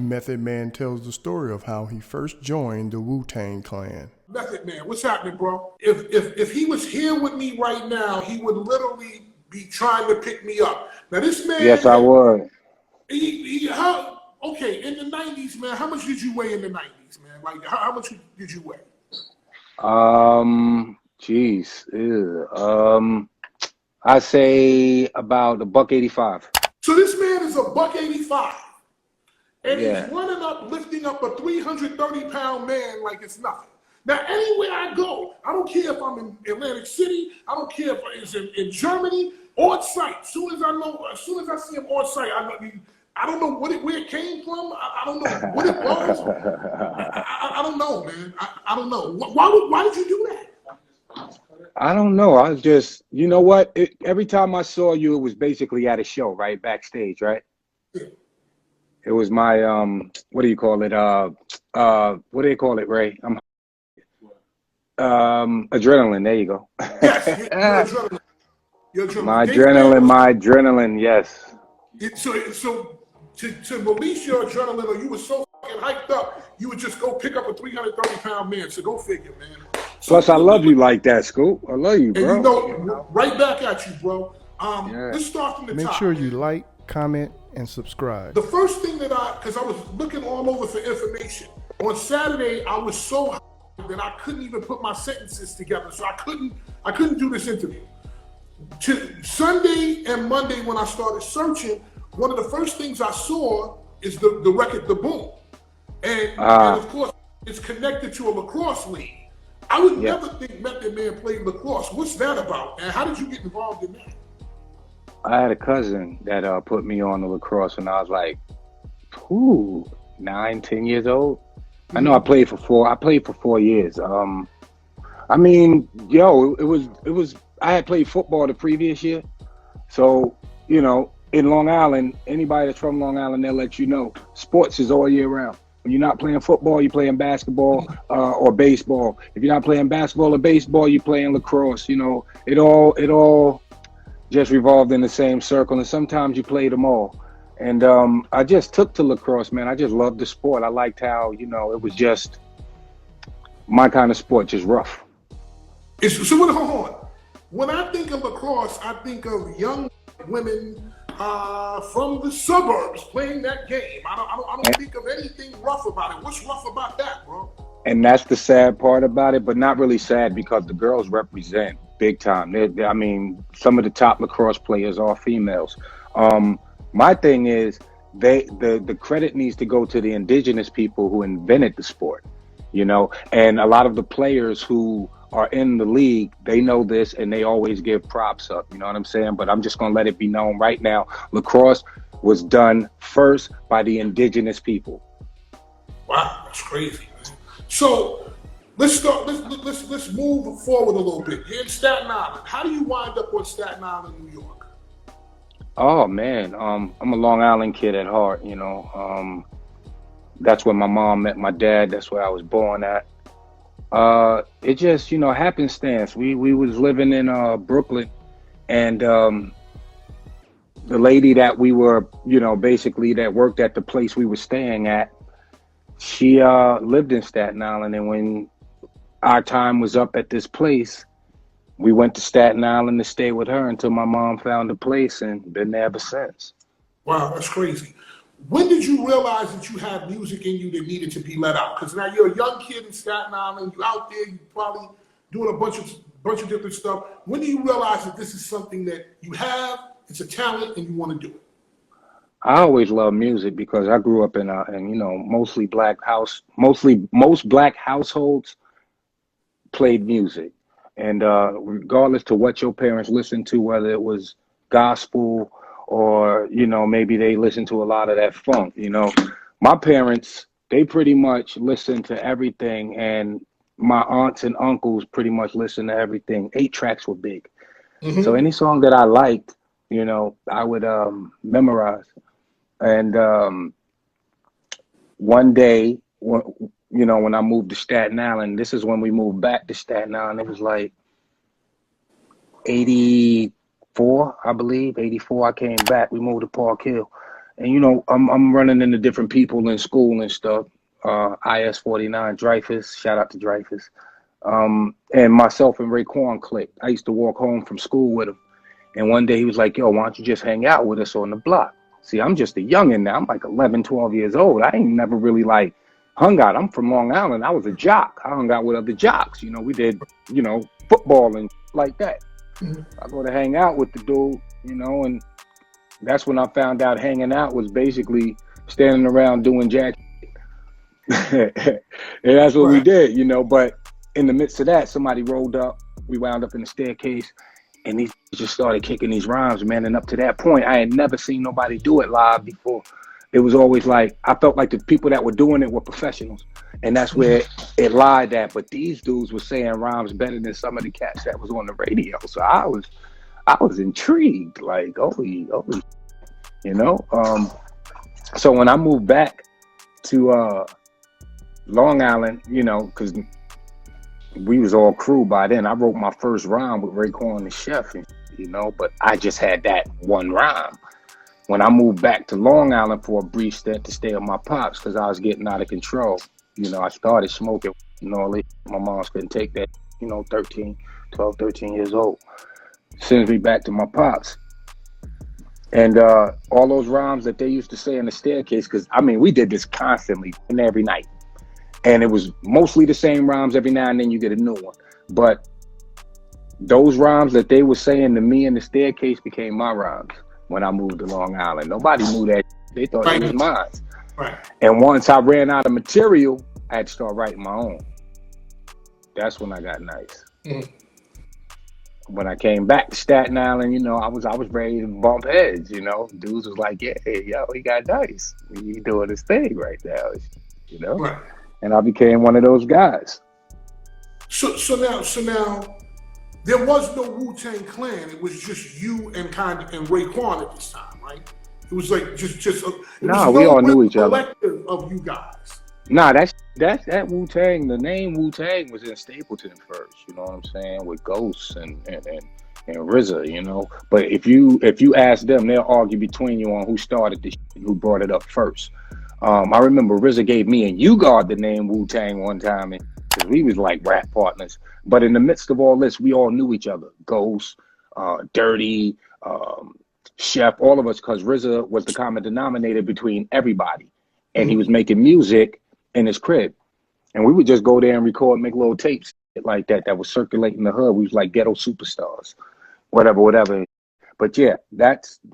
Method Man tells the story of how he first joined the Wu-Tang Clan. Method Man, what's happening, bro? If he was here with me right now, he would literally be trying to pick me up. Now this man, Yes, I would. Okay, in the 90s, man, how much did you weigh in the 90s, man? Like, how much did you weigh? Geez, I say about $185. So this man is $185, and Yeah. he's running up, lifting up a 330-pound man like it's nothing. Now, anywhere I go, I don't care if I'm in Atlantic City, I don't care if it's in Germany, on site. As soon as I see him on site, I don't know where it came from. I don't know what it was. I don't know, man. I don't know. Why did you do that? I don't know. I was just, you know what? Every time I saw you, it was basically at a show, right? Backstage, right? Yeah. It was my, what do you call it? What do they call it, Ray? Adrenaline. There you go. Yes, your adrenaline. My adrenaline, yes. So to release your adrenaline, or you were so fucking hyped up, you would just go pick up a 330-pound man. So go figure, man. So, plus, I love you like that, Scoop. I love you, bro. And right back at you, bro. Let's start from the top. Make sure you like, comment, and subscribe. The first thing because I was looking all over for information. On Saturday, I was so hyped that I couldn't even put my sentences together. So I couldn't do this interview. Sunday and Monday, when I started searching, one of the first things I saw is the record, The Boom. And of course, it's connected to a lacrosse league. I would never think Method Man played lacrosse. What's that about? And how did you get involved in that? I had a cousin that put me on the lacrosse when I was like, 9, 10 years old. I know I played for 4 years. I mean, it was. I had played football the previous year, so in Long Island, anybody that's from Long Island, they'll let you know sports is all year round. When you're not playing football, you're playing basketball or baseball. If you're not playing basketball or baseball, you're playing lacrosse. It all just revolved in the same circle, and sometimes you played them all. And I just took to lacrosse, man. I just loved the sport. I liked how it was just my kind of sport, just rough. Hold on. When I think of lacrosse, I think of young women from the suburbs playing that game. I don't think of anything rough about it. What's rough about that, bro? And that's the sad part about it, but not really sad because the girls represent big time. I mean, some of the top lacrosse players are females. My thing is, the credit needs to go to the indigenous people who invented the sport, and a lot of the players who are in the league, they know this and they always give props up, you know what I'm saying? But I'm just gonna let it be known right now, lacrosse was done first by the indigenous people. Wow, that's crazy, man. So let's move forward a little bit. You're in Staten Island. How do you wind up on Staten Island, New York? Oh man, I'm a Long Island kid at heart, that's where my mom met my dad, that's where I was born at. It just, happenstance. We was living in Brooklyn, and the lady that we were, basically that worked at the place we were staying at, she lived in Staten Island, and when our time was up at this place, we went to Staten Island to stay with her until my mom found a place, and been there ever since. Wow, that's crazy. When did you realize that you had music in you that needed to be let out? Because now you're a young kid in Staten Island, you're out there, you're probably doing a bunch of different stuff. When do you realize that this is something that you have, it's a talent, and you want to do it? I always loved music because I grew up in most black households played music, and regardless to what your parents listened to, whether it was gospel or maybe they listened to a lot of that funk. My parents, they pretty much listened to everything, and my aunts and uncles pretty much listened to everything. 8 tracks were big. Mm-hmm. So any song that I liked, I would memorize. And one day, when I moved to Staten Island, this is when we moved back to Staten Island. It was like 84, I believe, 84. I came back. We moved to Park Hill, And I'm running into different people in school and stuff. IS 49 Dreyfus, shout out to Dreyfus. And myself and Raekwon clicked. I used to walk home from school with him. And one day he was like, yo, why don't you just hang out with us on the block? See, I'm just a youngin' now. I'm like 11, 12 years old. I ain't never really like hung out. I'm from Long Island. I was a jock. I hung out with other jocks. We did, football and like that. I go to hang out with the dude, and that's when I found out hanging out was basically standing around doing jack. And that's what we did, But in the midst of that, somebody rolled up. We wound up in the staircase. And he just started kicking these rhymes, man. And up to that point, I had never seen nobody do it live before. It was always like, I felt like the people that were doing it were professionals. And that's where it lied at. But these dudes were saying rhymes better than some of the cats that was on the radio. So I was intrigued, like, So when I moved back to Long Island, because we was all crew by then. I wrote my first rhyme with Raekwon the Chef, but I just had that one rhyme. When I moved back to Long Island for a brief stint to stay with my pops because I was getting out of control, I started smoking and all that. My moms couldn't take that, 12, 13 years old. Sends me back to my pops. And all those rhymes that they used to say in the staircase, because, we did this constantly and every night. And it was mostly the same rhymes. Every now and then you get a new one. But those rhymes that they were saying to me in the staircase became my rhymes when I moved to Long Island. Nobody knew that. They thought it was mine. Right. And once I ran out of material, I had to start writing my own. That's when I got nice. When I came back to Staten Island, I was ready to bump heads, Dudes was like, yeah, yo, he got nice. He doing his thing right now, Right. And I became one of those guys. So now, there was no Wu-Tang Clan. It was just you and Raekwon at this time, right? It was like we all knew each other. Collective of you guys. Nah, that's that Wu-Tang. The name Wu-Tang was in Stapleton first. You know what I'm saying? With Ghosts and RZA. But if you ask them, they'll argue between you on who started this shit, who brought it up first. I remember RZA gave me and U-God the name Wu-Tang one time, because we was like rap partners. But in the midst of all this, we all knew each other. Ghost, Dirty, Chef, all of us, because RZA was the common denominator between everybody. And he was making music in his crib. And we would just go there and record, make little tapes like that was circulating the hood. We was like ghetto superstars, whatever. But yeah,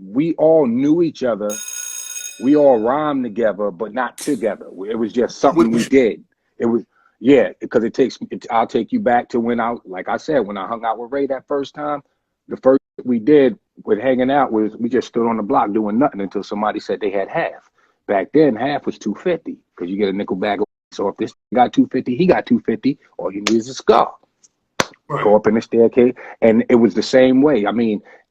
we all knew each other. We all rhymed together, but not together. It was just something we did. It was, because I'll take you back to when like I said, when I hung out with Ray that first time, the first we did with hanging out was we just stood on the block doing nothing until somebody said they had half. Back then, half was $2.50 because you get a nickel bag. So if this got $2.50, he got $2.50. All you need is a scar. Right. Go up in the staircase, and it was the same way.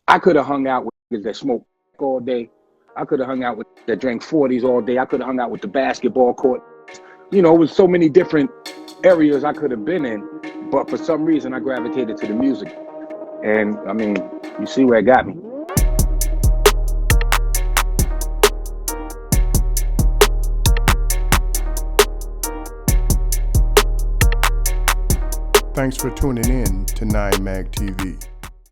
I could have hung out with niggas that smoked all day. I could have hung out with that drank 40s all day. I could have hung out with the basketball court. It was so many different areas I could have been in, but for some reason I gravitated to the music. And you see where it got me. Thanks for tuning in to 9 Mag TV.